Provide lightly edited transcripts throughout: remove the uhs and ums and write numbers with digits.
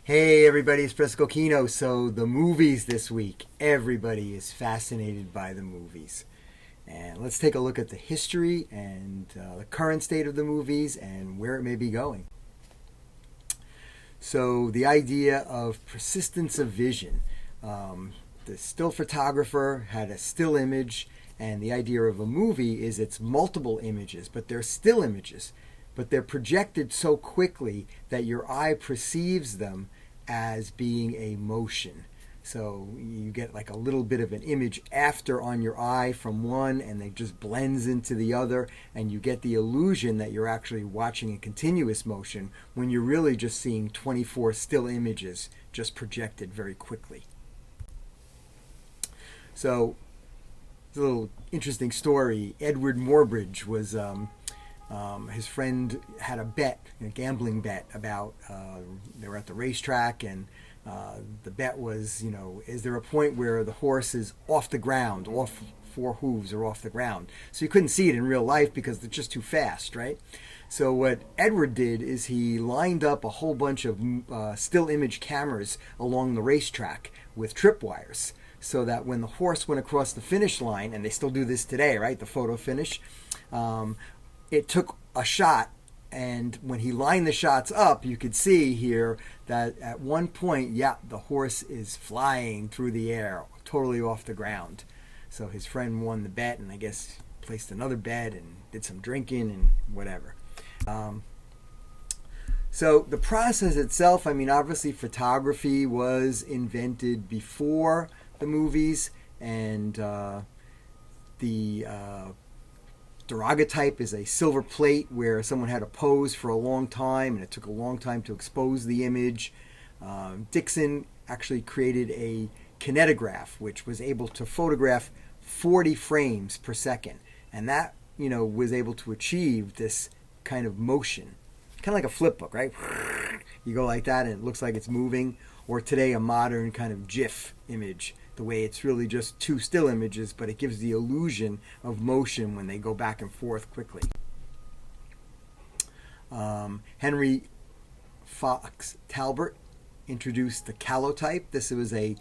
Hey everybody, it's Fresco Kino. So the movies this week, everybody is fascinated by the movies. And let's take a look at the history and the current state of the movies and where it may be going. So the idea of persistence of vision. The still photographer had a still image, and the idea of a movie is it's multiple images, but they're still images. But they're projected so quickly that your eye perceives them as being a motion. So you get like a little bit of an image after on your eye from one, and it just blends into the other, and you get the illusion that you're actually watching a continuous motion when you're really just seeing 24 still images just projected very quickly. So it's a little interesting story. Edward Morbridge was his friend had a bet, a gambling bet about, they were at the racetrack, and the bet was, is there a point where the horse is off the ground, off four hooves or off the ground? So you couldn't see it in real life because it's just too fast, right? So what Edward did is he lined up a whole bunch of still image cameras along the racetrack with tripwires, so that when the horse went across the finish line, and they still do this today, right, the photo finish, it took a shot, and when he lined the shots up, you could see here that at one point, the horse is flying through the air, totally off the ground. So his friend won the bet, and I guess placed another bet and did some drinking and whatever. So the process itself, obviously photography was invented before the movies, and the Doragotype is a silver plate where someone had to pose for a long time, and it took a long time to expose the image. Dixon actually created a Kinetoscope, which was able to photograph 40 frames per second, and that was able to achieve this kind of motion, kind of like a flip book, right? You go like that, and it looks like it's moving. Or today, a modern kind of GIF image, the way it's really just two still images, but it gives the illusion of motion when they go back and forth quickly. Henry Fox Talbot introduced the calotype. This was a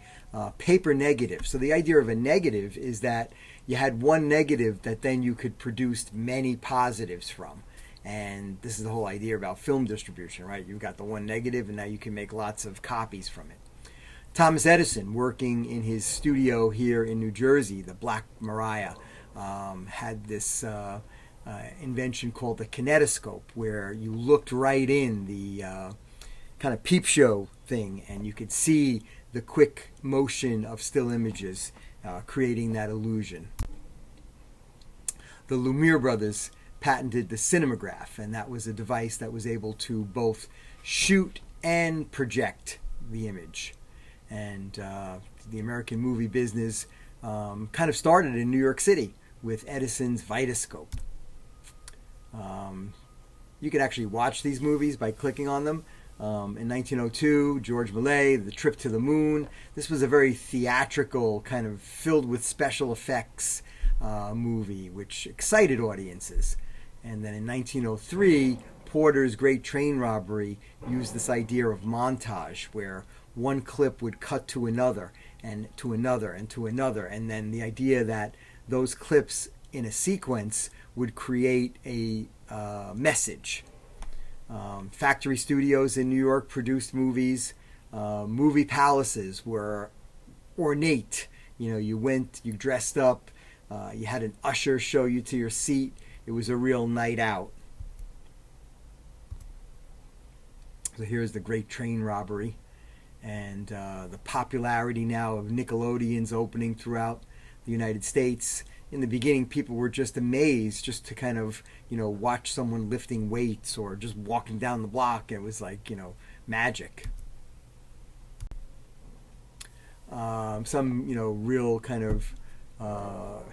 paper negative. So the idea of a negative is that you had one negative that then you could produce many positives from. And this is the whole idea about film distribution, right? You've got the one negative, and now you can make lots of copies from it. Thomas Edison, working in his studio here in New Jersey, the Black Maria, had this invention called the Kinetoscope, where you looked right in the kind of peep show thing, and you could see the quick motion of still images, creating that illusion. The Lumiere brothers patented the Cinemagraph, and that was a device that was able to both shoot and project the image. And the American movie business kind of started in New York City with Edison's Vitascope. You could actually watch these movies by clicking on them. In 1902, George Millay, The Trip to the Moon. This was a very theatrical, kind of filled with special effects movie, which excited audiences. And then in 1903, Porter's Great Train Robbery used this idea of montage, where one clip would cut to another, and to another, and to another, and then the idea that those clips in a sequence would create a message. Factory studios in New York produced movies. Movie palaces were ornate. You went, you dressed up, you had an usher show you to your seat. It was a real night out. So here's the Great Train Robbery, and the popularity now of Nickelodeon's opening throughout the United States. In the beginning, people were just amazed just to kind of, watch someone lifting weights or just walking down the block. It was like, magic. Some, real kind of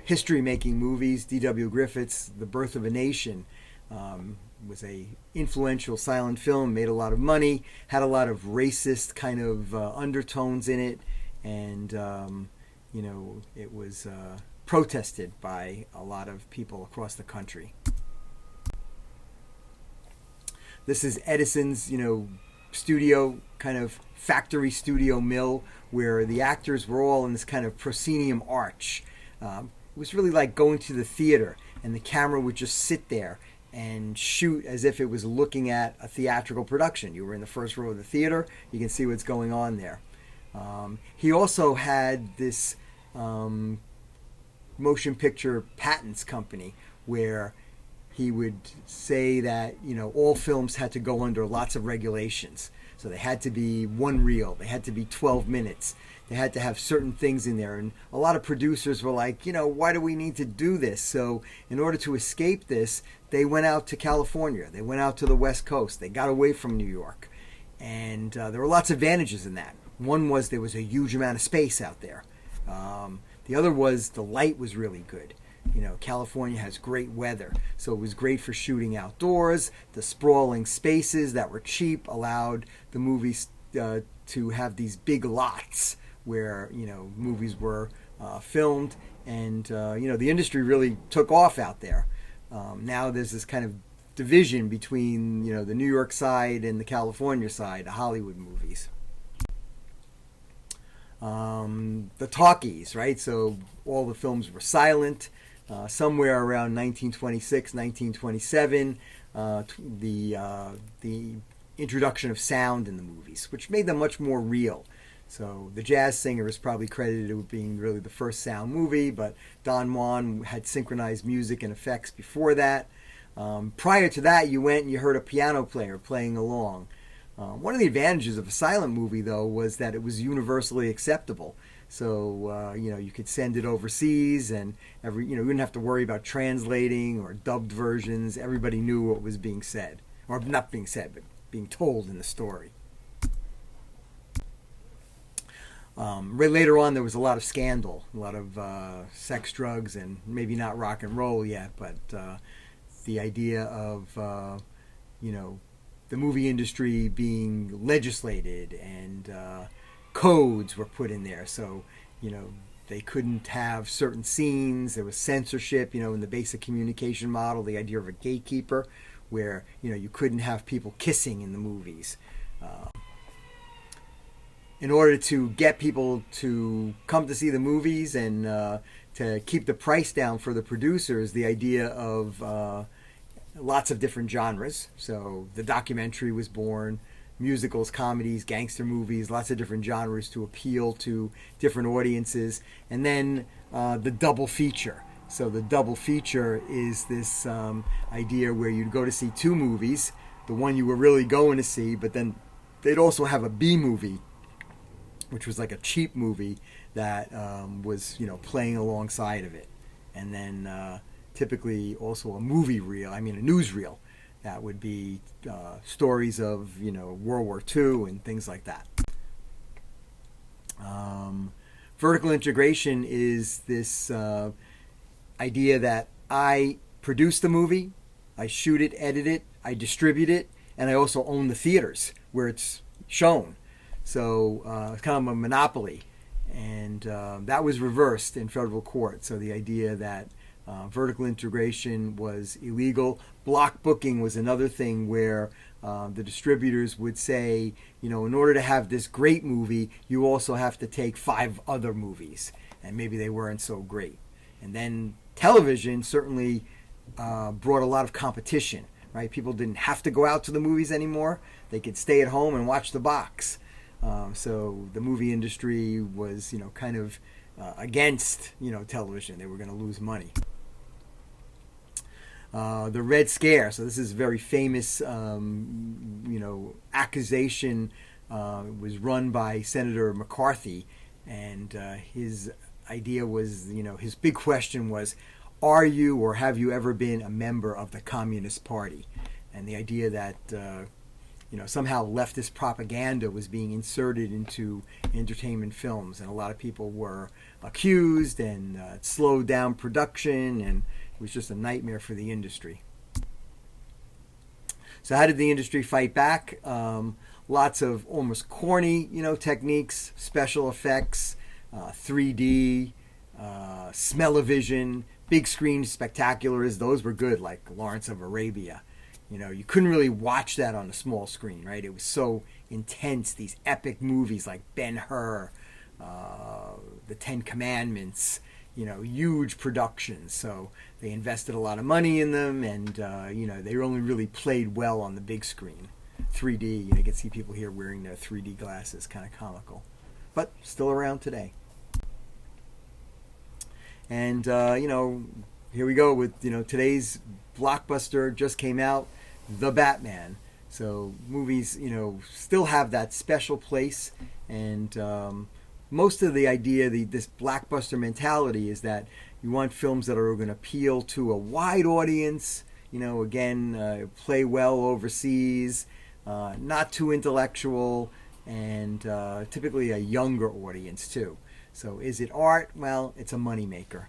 history-making movies. D.W. Griffith's The Birth of a Nation was a influential silent film, made a lot of money, had a lot of racist kind of undertones in it, and it was protested by a lot of people across the country. This is Edison's, studio, kind of factory studio mill, where the actors were all in this kind of proscenium arch. It was really like going to the theater, and the camera would just sit there and shoot as if it was looking at a theatrical production. You were in the first row of the theater, you can see what's going on there. He also had this motion picture patents company where he would say that, you know, all films had to go under lots of regulations. So they had to be one reel, they had to be 12 minutes, they had to have certain things in there. And a lot of producers were like, you know, why do we need to do this? So in order to escape this, they went out to California, they went out to the West Coast, they got away from New York. And there were lots of advantages in that. One was there was a huge amount of space out there. The other was the light was really good. You know, California has great weather, so it was great for shooting outdoors. The sprawling spaces that were cheap allowed the movies to have these big lots where, you know, movies were filmed, and you know, the industry really took off out there. Now there's this kind of division between, you know, the New York side and the California side, the Hollywood movies. The talkies, right? So all the films were silent. Somewhere around 1926, 1927, the introduction of sound in the movies, which made them much more real. So The Jazz Singer is probably credited with being really the first sound movie, but Don Juan had synchronized music and effects before that. Prior to that, you went and you heard a piano player playing along. One of the advantages of a silent movie, though, was that it was universally acceptable. So, you know, you could send it overseas, and you wouldn't have to worry about translating or dubbed versions. Everybody knew what was being said, or not being said, but being told in the story. Later on, there was a lot of scandal, a lot of sex, drugs, and maybe not rock and roll yet, but the idea of, you know, the movie industry being legislated, and codes were put in there. So, you know, they couldn't have certain scenes. There was censorship, you know, in the basic communication model, the idea of a gatekeeper, where, you know, you couldn't have people kissing in the movies. In order to get people to come to see the movies and to keep the price down for the producers, the idea of lots of different genres. So the documentary was born, musicals, comedies, gangster movies, lots of different genres to appeal to different audiences. And then the double feature. So the double feature is this idea where you'd go to see two movies, the one you were really going to see, but then they'd also have a B movie, which was like a cheap movie that was, you know, playing alongside of it. And then typically also a movie reel, a newsreel, that would be stories of, you know, World War II and things like that. Vertical integration is this idea that I produce the movie, I shoot it, edit it, I distribute it, and I also own the theaters where it's shown. So it's kind of a monopoly. And that was reversed in federal court. So the idea that vertical integration was illegal. Block booking was another thing where the distributors would say, you know, in order to have this great movie, you also have to take 5 other movies. And maybe they weren't so great. And then television certainly brought a lot of competition, right? People didn't have to go out to the movies anymore. They could stay at home and watch the box. So the movie industry was, you know, kind of against, you know, television. They were going to lose money. The Red Scare. So this is a very famous, you know, accusation. Was run by Senator McCarthy, and his idea was, you know, his big question was, are you or have you ever been a member of the Communist Party? And the idea that you know, somehow leftist propaganda was being inserted into entertainment films, and a lot of people were accused, and it slowed down production, and it was just a nightmare for the industry. So how did the industry fight back? Lots of almost corny, you know, techniques, special effects, 3D, smell-o-vision, big screen spectaculars. Those were good, like Lawrence of Arabia. You know, you couldn't really watch that on a small screen, right? It was so intense, these epic movies like Ben-Hur, the Ten Commandments, huge productions. So they invested a lot of money in them, and they only really played well on the big screen. 3D, you can see people here wearing their 3D glasses, kind of comical, but still around today. And here we go with today's blockbuster just came out, The Batman. So movies still have that special place, and most of the idea, this blockbuster mentality, is that you want films that are going to appeal to a wide audience, play well overseas, not too intellectual, and typically a younger audience too. So is it art? Well, it's a moneymaker.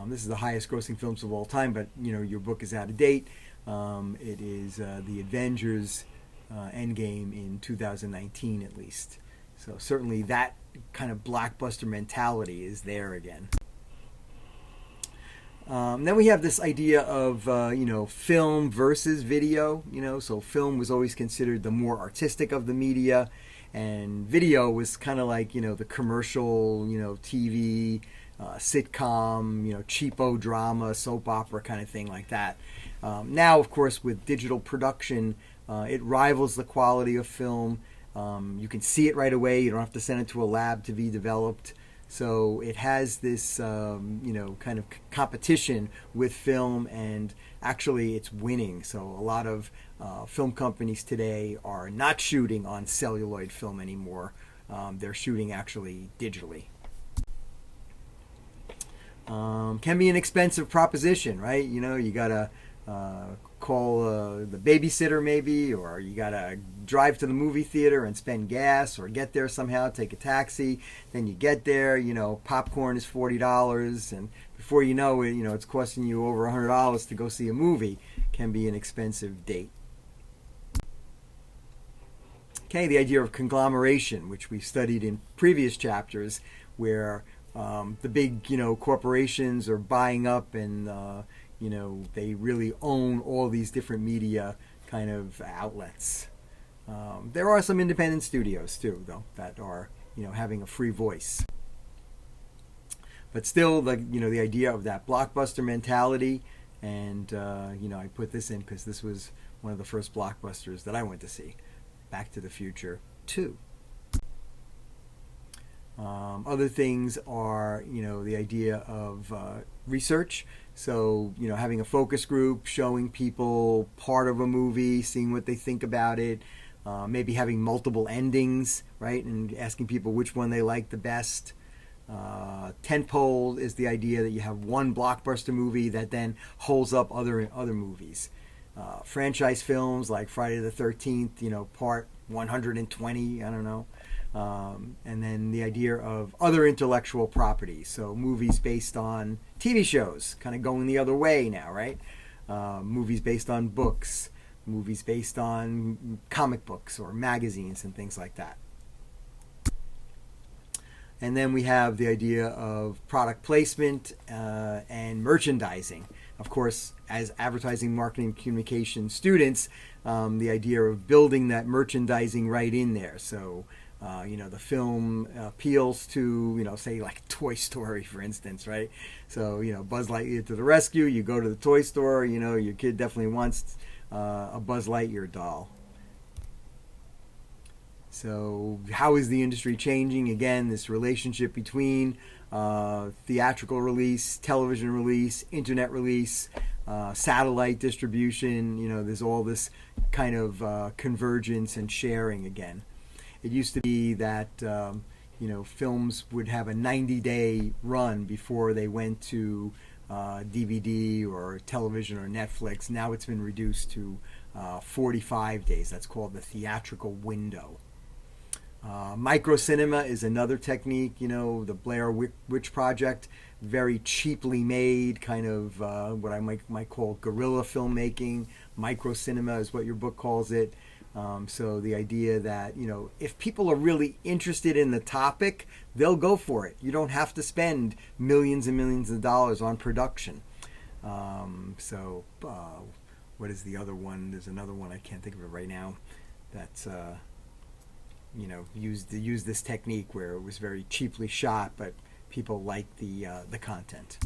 This is the highest grossing films of all time, but your book is out of date. It is the Avengers Endgame in 2019 at least. So certainly that kind of blockbuster mentality is there again. Then we have this idea of film versus video. So film was always considered the more artistic of the media, and video was kind of like the commercial TV, sitcom, cheapo drama, soap opera kind of thing like that. Now, of course, with digital production, it rivals the quality of film. You can see it right away. You don't have to send it to a lab to be developed. So it has this, kind of competition with film, and actually it's winning. So a lot of film companies today are not shooting on celluloid film anymore. They're shooting actually digitally. Can be an expensive proposition, right? You gotta call the babysitter maybe, or you gotta drive to the movie theater and spend gas, or get there somehow, take a taxi. Then you get there, popcorn is $40, and before you know it, it's costing you over $100 to go see a movie. Can be an expensive date. Okay, the idea of conglomeration, which we studied in previous chapters, where the big, corporations are buying up, and they really own all these different media kind of outlets. There are some independent studios too, though, that are having a free voice. But still, the idea of that blockbuster mentality, and I put this in because this was one of the first blockbusters that I went to see, Back to the Future 2. Other things are, the idea of research. So, having a focus group, showing people part of a movie, seeing what they think about it, maybe having multiple endings, right, and asking people which one they like the best. Tentpole is the idea that you have one blockbuster movie that then holds up other movies. Franchise films like Friday the 13th, part 120, I don't know. And then the idea of other intellectual properties, so movies based on TV shows, kind of going the other way now, right? Movies based on books, movies based on comic books or magazines and things like that. And then we have the idea of product placement and merchandising. Of course, as advertising, marketing, communication students, the idea of building that merchandising right in there. So the film appeals to, say like Toy Story, for instance, right? So, Buzz Lightyear to the rescue. You go to the toy store, your kid definitely wants a Buzz Lightyear doll. So how is the industry changing? Again, this relationship between theatrical release, television release, internet release, satellite distribution, there's all this kind of convergence and sharing again. It used to be that films would have a 90-day run before they went to DVD or television or Netflix. Now it's been reduced to 45 days. That's called the theatrical window. Microcinema is another technique, the Blair Witch Project, very cheaply made, kind of what I might call guerrilla filmmaking. Microcinema is what your book calls it. So the idea that, if people are really interested in the topic, they'll go for it. You don't have to spend millions and millions of dollars on production. What is the other one? There's another one, I can't think of it right now. that's used this technique where it was very cheaply shot, but people liked the content.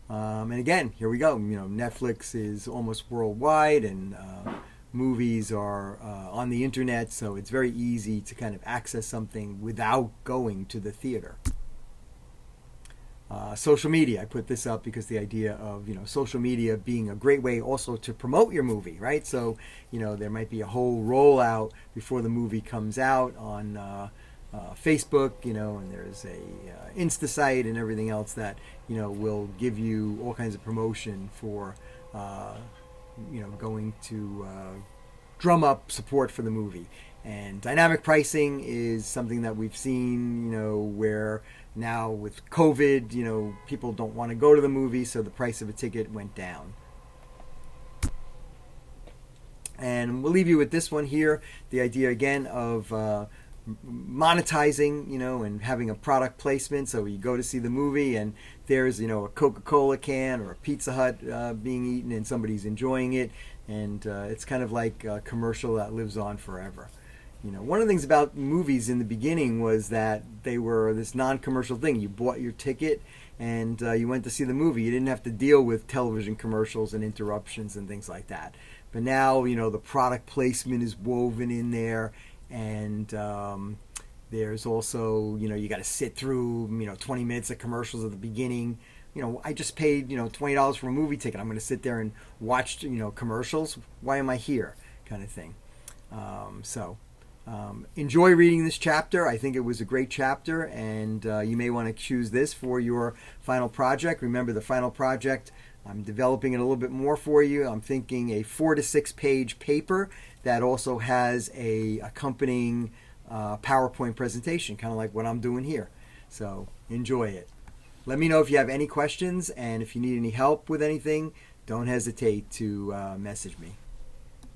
And again, here we go. Netflix is almost worldwide, and movies are on the internet, so it's very easy to kind of access something without going to the theater. Social media, I put this up because the idea of social media being a great way also to promote your movie, right? So there might be a whole rollout before the movie comes out on Facebook, and there's a Insta site and everything else that will give you all kinds of promotion for going to drum up support for the movie. And dynamic pricing is something that we've seen, where now with COVID, people don't want to go to the movie, so the price of a ticket went down. And we'll leave you with this one here, the idea again of monetizing, and having a product placement. So you go to see the movie and there's, a Coca-Cola can or a Pizza Hut being eaten and somebody's enjoying it. And it's kind of like a commercial that lives on forever. One of the things about movies in the beginning was that they were this non-commercial thing. You bought your ticket and you went to see the movie. You didn't have to deal with television commercials and interruptions and things like that. But now, the product placement is woven in there, and there's also, you got to sit through, 20 minutes of commercials at the beginning. I just paid, $20 for a movie ticket. I'm going to sit there and watch, commercials. Why am I here? Kind of thing. Enjoy reading this chapter. I think it was a great chapter, and you may want to choose this for your final project. Remember, the final project, I'm developing it a little bit more for you. I'm thinking a 4 to 6 page paper that also has a accompanying PowerPoint presentation, kind of like what I'm doing here. So enjoy it. Let me know if you have any questions, and if you need any help with anything, don't hesitate to message me.